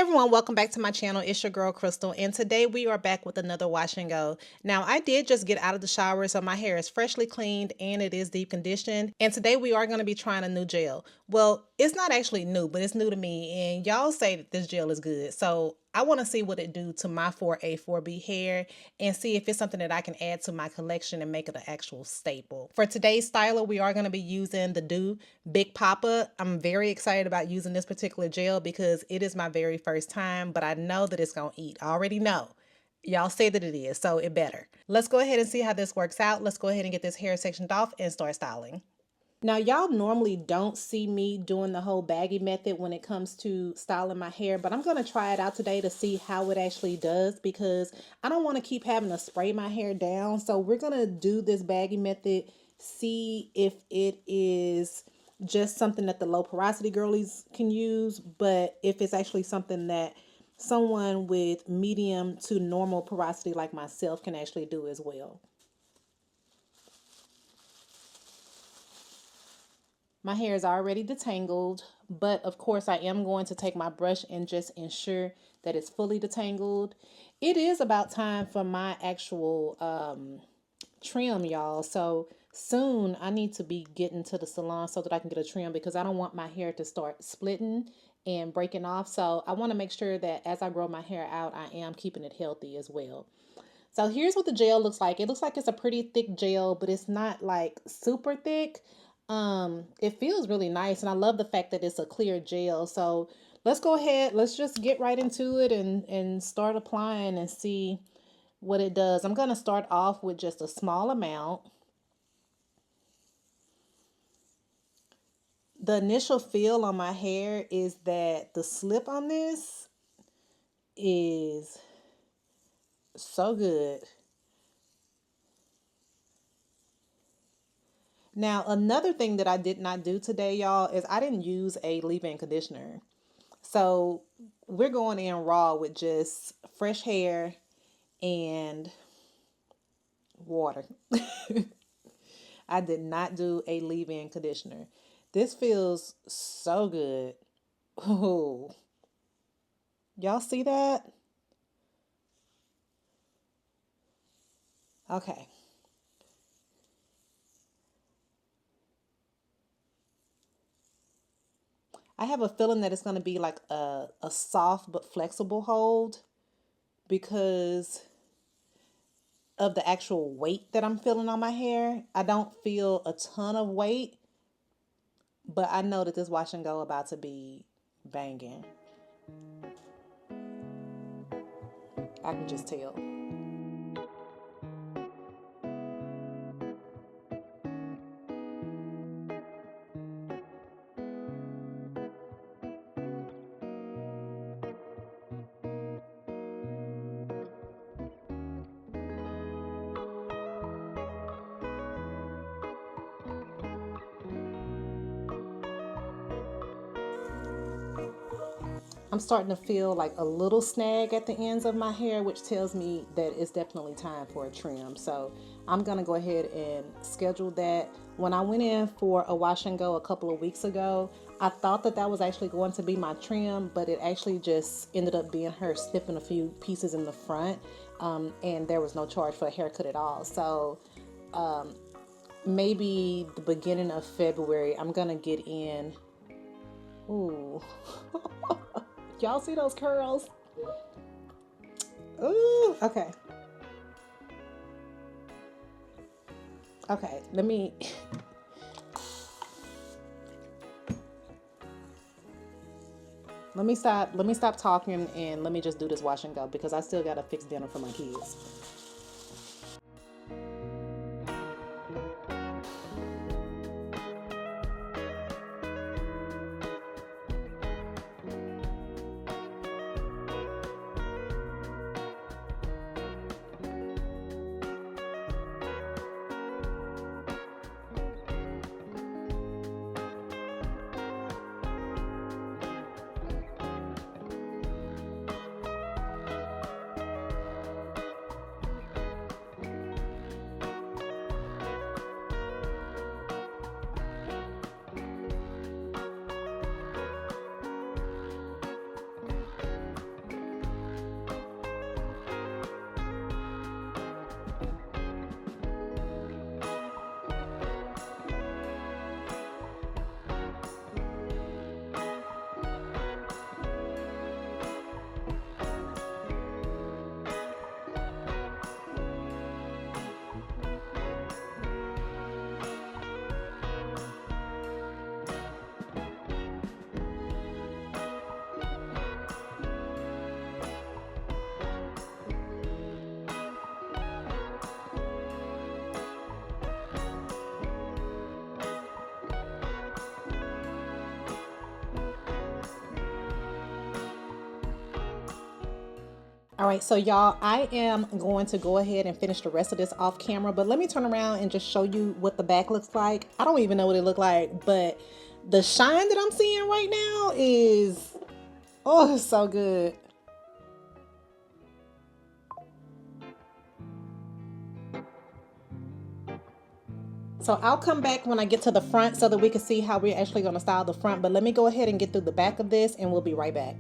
Everyone, welcome back to my channel. It's your girl Crystal, and today we are back with another wash and go. Now, I did just get out of the shower, so my hair is freshly cleaned and it is deep conditioned. And today we are going to be trying a new gel. Well, it's not actually new, but it's new to me, and y'all say that this gel is good. So I want to see what it do to my 4A, 4B hair and see if it's something that I can add to my collection and make it an actual staple. For today's styler, we are going to be using the DOUX Big Poppa. I'm very excited about using this particular gel because it is my very first time, but I know that it's going to eat. I already know. Y'all say that it is, so it better. Let's go ahead and see how this works out. Let's go ahead and get this hair sectioned off and start styling. Now, y'all normally don't see me doing the whole baggy method when it comes to styling my hair, but I'm going to try it out today to see how it actually does because I don't want to keep having to spray my hair down. So we're going to do this baggy method, see if it is just something that the low porosity girlies can use, but if it's actually something that someone with medium to normal porosity like myself can actually do as well. My hair is already detangled, but of course I am going to take my brush and just ensure that it's fully detangled. It is about time for my actual trim, y'all. So soon I need to be getting to the salon so that I can get a trim because I don't want my hair to start splitting and breaking off. So I want to make sure that as I grow my hair out, I am keeping it healthy as well. So here's what the gel looks like. It looks like it's a pretty thick gel, but it's not like super thick. It feels really nice, and I love the fact that it's a clear gel. So let's go ahead, let's just get right into it and start applying and see what it does. I'm going to start off with just a small amount. The initial feel on my hair is that the slip on this is so good. Now, another thing that I did not do today, y'all, is I didn't use a leave-in conditioner. So we're going in raw with just fresh hair and water. I did not do a leave-in conditioner. This feels so good. Oh, y'all see that? Okay. I have a feeling that it's going to be like a soft but flexible hold because of the actual weight that I'm feeling on my hair. I don't feel a ton of weight, but I know that this wash and go about to be banging. I can just tell. I'm starting to feel like a little snag at the ends of my hair, which tells me that it's definitely time for a trim. So I'm going to go ahead and schedule that. When I went in for a wash and go a couple of weeks ago, I thought that that was actually going to be my trim, but it actually just ended up being her snipping a few pieces in the front, and there was no charge for a haircut at all. So maybe the beginning of February, I'm going to get in. Ooh. Y'all see those curls? Ooh, okay. Okay, let me stop talking and let me just do this wash and go because I still gotta fix dinner for my kids. All right, so y'all, I am going to go ahead and finish the rest of this off camera, but let me turn around and just show you what the back looks like. I don't even know what it looked like, but the shine that I'm seeing right now is, oh, it's so good. So I'll come back when I get to the front so that we can see how we're actually going to style the front, but let me go ahead and get through the back of this and we'll be right back.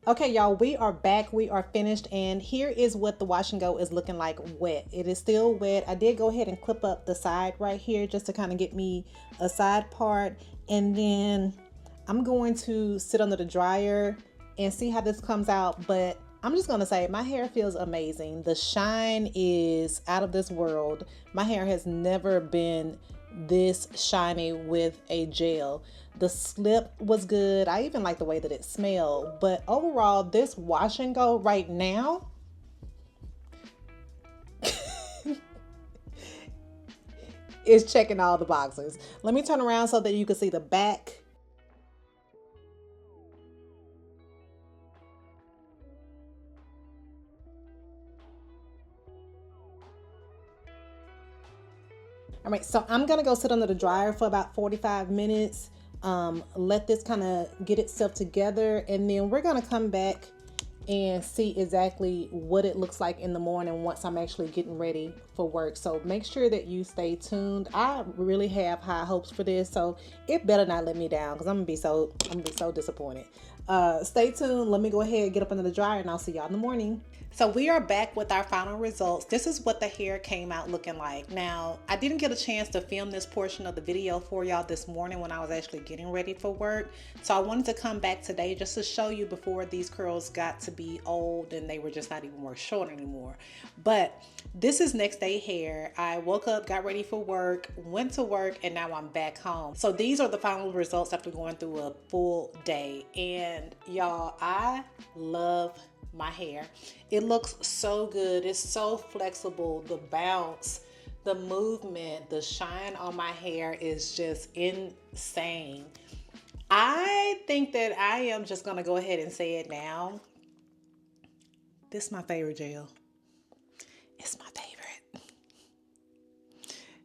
Okay, y'all, we are back. We are finished, and here is what the wash and go is looking like wet. It is still wet. I did go ahead and clip up the side right here just to kind of get me a side part, and then I'm going to sit under the dryer and see how this comes out. But I'm just gonna say my hair feels amazing. The shine is out of this world. My hair has never been this shiny with a gel. The slip was good. I even like the way that it smelled. But overall, this wash and go right now is checking all the boxes. Let me turn around so that you can see the back. All right, so I'm gonna go sit under the dryer for about 45 minutes. Let this kind of get itself together, and then we're gonna come back and see exactly what it looks like in the morning once I'm actually getting ready for work. So make sure that you stay tuned. I really have high hopes for this, so it better not let me down because I'm gonna be so disappointed. Stay tuned. Let me go ahead and get up under the dryer, and I'll see y'all in the morning. So we are back with our final results. This is what the hair came out looking like. Now, I didn't get a chance to film this portion of the video for y'all this morning when I was actually getting ready for work. So I wanted to come back today just to show you before these curls got to be old and they were just not even worth showing anymore. But this is next day hair. I woke up, got ready for work, went to work, and now I'm back home. So these are the final results after going through a full day. And y'all, I love my hair. It looks so good. It's so flexible. The bounce, the movement, the shine on my hair is just insane. I think that I am just gonna go ahead and say it now. This is my favorite gel. It's my favorite.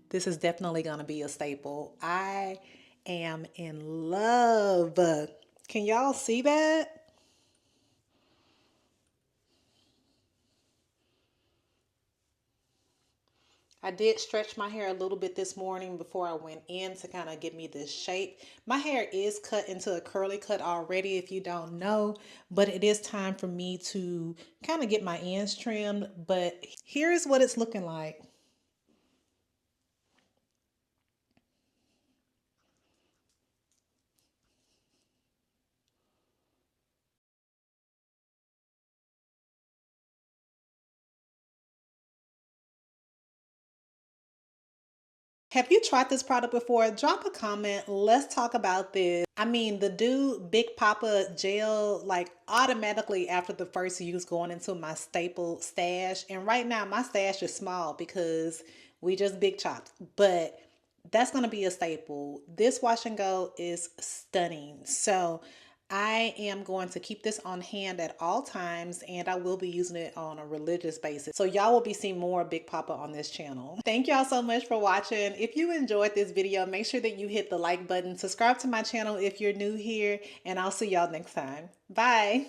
This is definitely gonna be a staple. I am in love. Can y'all see that? I did stretch my hair a little bit this morning before I went in to kind of give me this shape. My hair is cut into a curly cut already, if you don't know, but it is time for me to kind of get my ends trimmed. But here's what it's looking like. Have you tried this product before? Drop a comment. Let's talk about this. I mean, the DOUX Big Poppa Gel, like automatically after the first use going into my staple stash. And right now my stash is small because we just big chopped. But that's going to be a staple. This wash and go is stunning. So I am going to keep this on hand at all times, and I will be using it on a religious basis. So y'all will be seeing more Big Poppa on this channel. Thank y'all so much for watching. If you enjoyed this video, make sure that you hit the like button, subscribe to my channel if you're new here, and I'll see y'all next time. Bye.